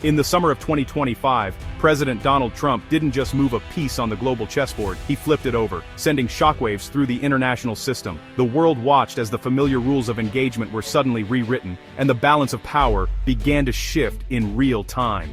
In the summer of 2025, President Donald Trump didn't just move a piece on the global chessboard, he flipped it over, sending shockwaves through the international system. The world watched as the familiar rules of engagement were suddenly rewritten, and the balance of power began to shift in real time.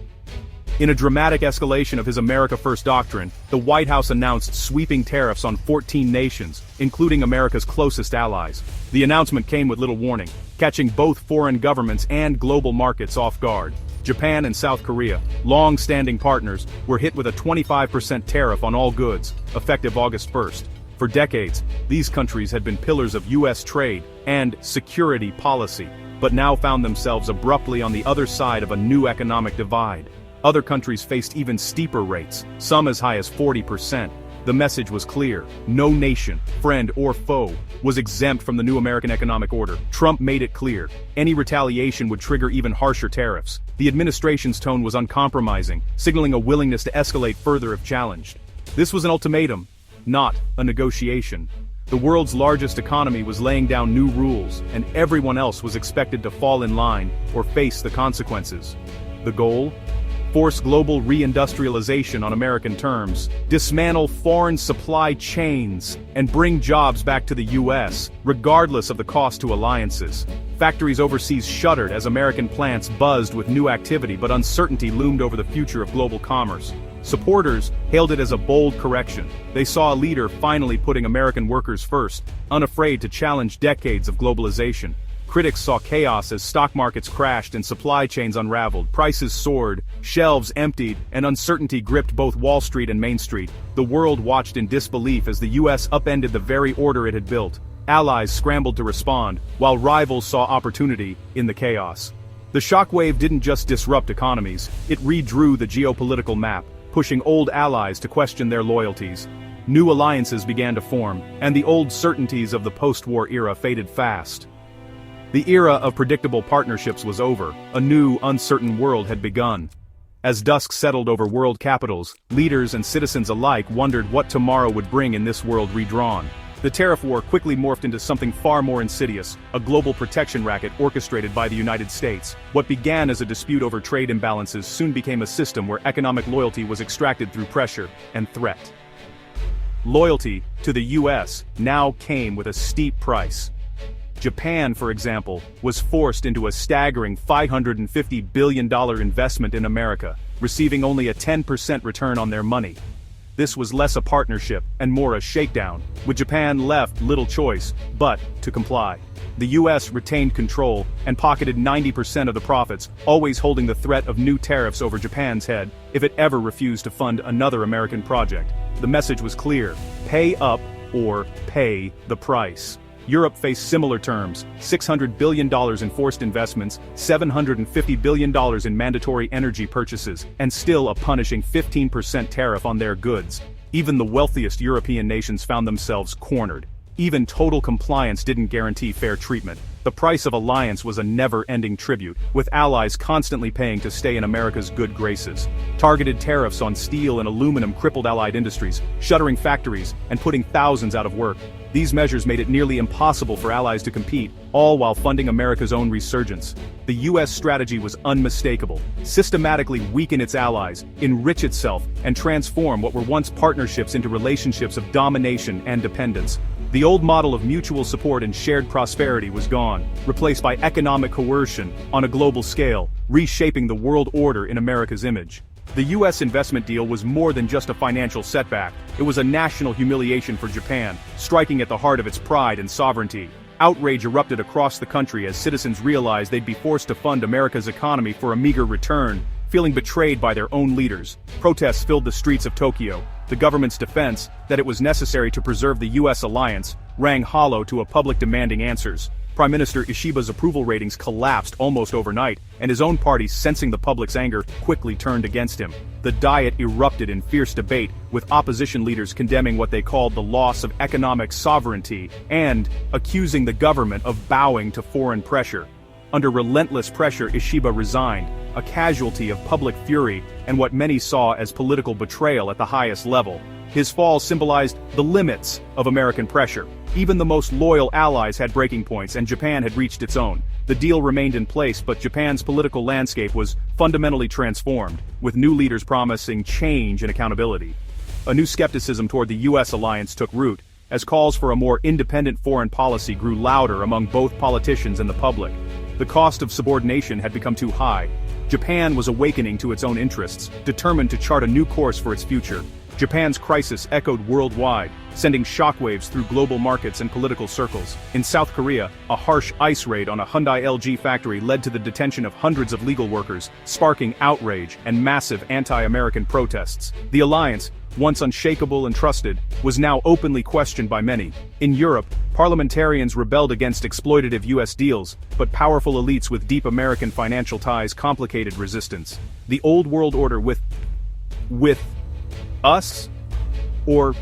In a dramatic escalation of his America First doctrine, the White House announced sweeping tariffs on 14 nations, including America's closest allies. The announcement came with little warning, catching both foreign governments and global markets off guard. Japan and South Korea, long-standing partners, were hit with a 25% tariff on all goods, effective August 1st. For decades, these countries had been pillars of U.S. trade and security policy, but now found themselves abruptly on the other side of a new economic divide. Other countries faced even steeper rates, some as high as 40%. The message was clear: no nation, friend or foe, was exempt from the new American economic order. Trump made it clear: any retaliation would trigger even harsher tariffs. The administration's tone was uncompromising, signaling a willingness to escalate further if challenged. This was an ultimatum, not a negotiation. The world's largest economy was laying down new rules, and everyone else was expected to fall in line or face the consequences. The goal? Force global reindustrialization on American terms, dismantle foreign supply chains, and bring jobs back to the U.S., regardless of the cost to alliances. Factories overseas shuttered as American plants buzzed with new activity, but uncertainty loomed over the future of global commerce. Supporters hailed it as a bold correction. They saw a leader finally putting American workers first, unafraid to challenge decades of globalization. Critics saw chaos as stock markets crashed and supply chains unraveled, prices soared, shelves emptied, and uncertainty gripped both Wall Street and Main Street. The world watched in disbelief as the U.S. upended the very order it had built. Allies scrambled to respond, while rivals saw opportunity in the chaos. The shockwave didn't just disrupt economies, it redrew the geopolitical map, pushing old allies to question their loyalties. New alliances began to form, and the old certainties of the post-war era faded fast. The era of predictable partnerships was over, a new, uncertain world had begun. As dusk settled over world capitals, leaders and citizens alike wondered what tomorrow would bring in this world redrawn. The tariff war quickly morphed into something far more insidious, a global protection racket orchestrated by the United States. What began as a dispute over trade imbalances soon became a system where economic loyalty was extracted through pressure and threat. Loyalty to the U.S. now came with a steep price. Japan, for example, was forced into a staggering $550 billion investment in America, receiving only a 10% return on their money. This was less a partnership and more a shakedown, with Japan left little choice but to comply. The U.S. retained control and pocketed 90% of the profits, always holding the threat of new tariffs over Japan's head if it ever refused to fund another American project. The message was clear: pay up or pay the price. Europe faced similar terms: $600 billion in forced investments, $750 billion in mandatory energy purchases, and still a punishing 15% tariff on their goods. Even the wealthiest European nations found themselves cornered. Even total compliance didn't guarantee fair treatment. The price of alliance was a never-ending tribute, with allies constantly paying to stay in America's good graces. Targeted tariffs on steel and aluminum crippled allied industries, shuttering factories, and putting thousands out of work. These measures made it nearly impossible for allies to compete, all while funding America's own resurgence. The U.S. strategy was unmistakable: systematically weaken its allies, enrich itself, and transform what were once partnerships into relationships of domination and dependence. The old model of mutual support and shared prosperity was gone, replaced by economic coercion on a global scale, reshaping the world order in America's image. The U.S. investment deal was more than just a financial setback. It was a national humiliation for Japan, striking at the heart of its pride and sovereignty. Outrage erupted across the country as citizens realized they'd be forced to fund America's economy for a meager return, feeling betrayed by their own leaders. Protests filled the streets of Tokyo. The government's defense, that it was necessary to preserve the U.S. alliance, rang hollow to a public demanding answers. Prime Minister Ishiba's approval ratings collapsed almost overnight, and his own party, sensing the public's anger, quickly turned against him. The Diet erupted in fierce debate, with opposition leaders condemning what they called the loss of economic sovereignty and accusing the government of bowing to foreign pressure. Under relentless pressure, Ishiba resigned, a casualty of public fury and what many saw as political betrayal at the highest level. His fall symbolized the limits of American pressure. Even the most loyal allies had breaking points, and Japan had reached its own. The deal remained in place, but Japan's political landscape was fundamentally transformed, with new leaders promising change and accountability. A new skepticism toward the U.S. alliance took root, as calls for a more independent foreign policy grew louder among both politicians and the public. The cost of subordination had become too high. Japan was awakening to its own interests, determined to chart a new course for its future. Japan's crisis echoed worldwide, sending shockwaves through global markets and political circles. In South Korea, a harsh ICE raid on a Hyundai LG factory led to the detention of hundreds of legal workers, sparking outrage and massive anti-American protests. The alliance, once unshakable and trusted, was now openly questioned by many. In Europe, parliamentarians rebelled against exploitative U.S. deals, but powerful elites with deep American financial ties complicated resistance. The old world order with us, or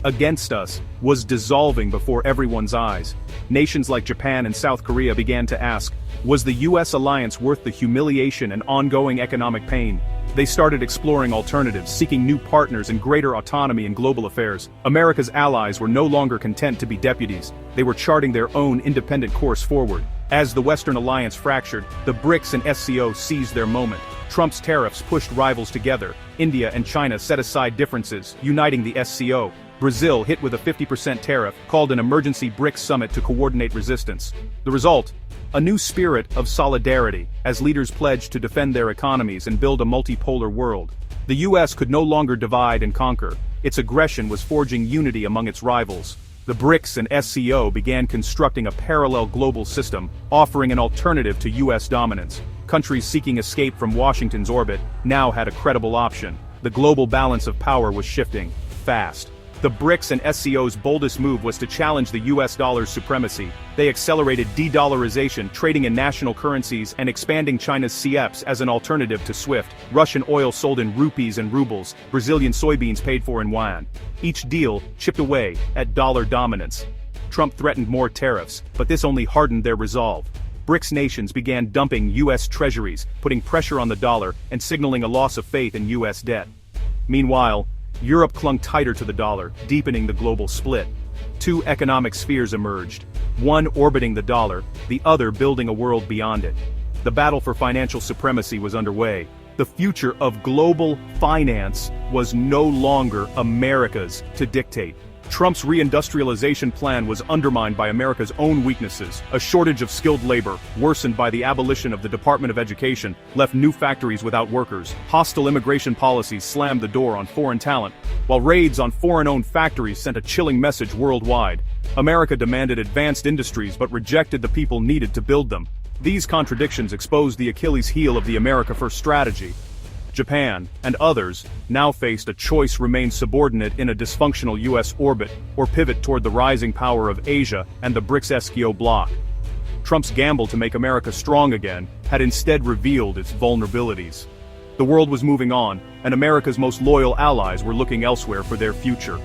against us, was dissolving before everyone's eyes. Nations like Japan and South Korea began to ask, was the U.S. alliance worth the humiliation and ongoing economic pain? They started exploring alternatives, seeking new partners and greater autonomy in global affairs. America's allies were no longer content to be deputies. They were charting their own independent course forward. As the Western alliance fractured, the BRICS and SCO seized their moment. Trump's tariffs pushed rivals together. India and China set aside differences, uniting the SCO. Brazil, hit with a 50% tariff, called an emergency BRICS summit to coordinate resistance. The result? A new spirit of solidarity, as leaders pledged to defend their economies and build a multipolar world. The U.S. could no longer divide and conquer. Its aggression was forging unity among its rivals. The BRICS and SCO began constructing a parallel global system, offering an alternative to U.S. dominance. Countries seeking escape from Washington's orbit now had a credible option. The global balance of power was shifting, fast. The BRICS and SCO's boldest move was to challenge the US dollar's supremacy. They accelerated de-dollarization, trading in national currencies, and expanding China's CEPs as an alternative to SWIFT. Russian oil sold in rupees and rubles, Brazilian soybeans paid for in yuan. Each deal chipped away at dollar dominance. Trump threatened more tariffs, but this only hardened their resolve. BRICS nations began dumping U.S. treasuries, putting pressure on the dollar and signaling a loss of faith in U.S. debt. Meanwhile, Europe clung tighter to the dollar, deepening the global split. Two economic spheres emerged, one orbiting the dollar, the other building a world beyond it. The battle for financial supremacy was underway. The future of global finance was no longer America's to dictate. Trump's reindustrialization plan was undermined by America's own weaknesses. A shortage of skilled labor, worsened by the abolition of the Department of Education, left new factories without workers. Hostile immigration policies slammed the door on foreign talent, while raids on foreign-owned factories sent a chilling message worldwide. America demanded advanced industries but rejected the people needed to build them. These contradictions exposed the Achilles heel of the America First strategy. Japan, and others, now faced a choice: remain subordinate in a dysfunctional U.S. orbit, or pivot toward the rising power of Asia and the BRICS-SCO bloc. Trump's gamble to make America strong again had instead revealed its vulnerabilities. The world was moving on, and America's most loyal allies were looking elsewhere for their future.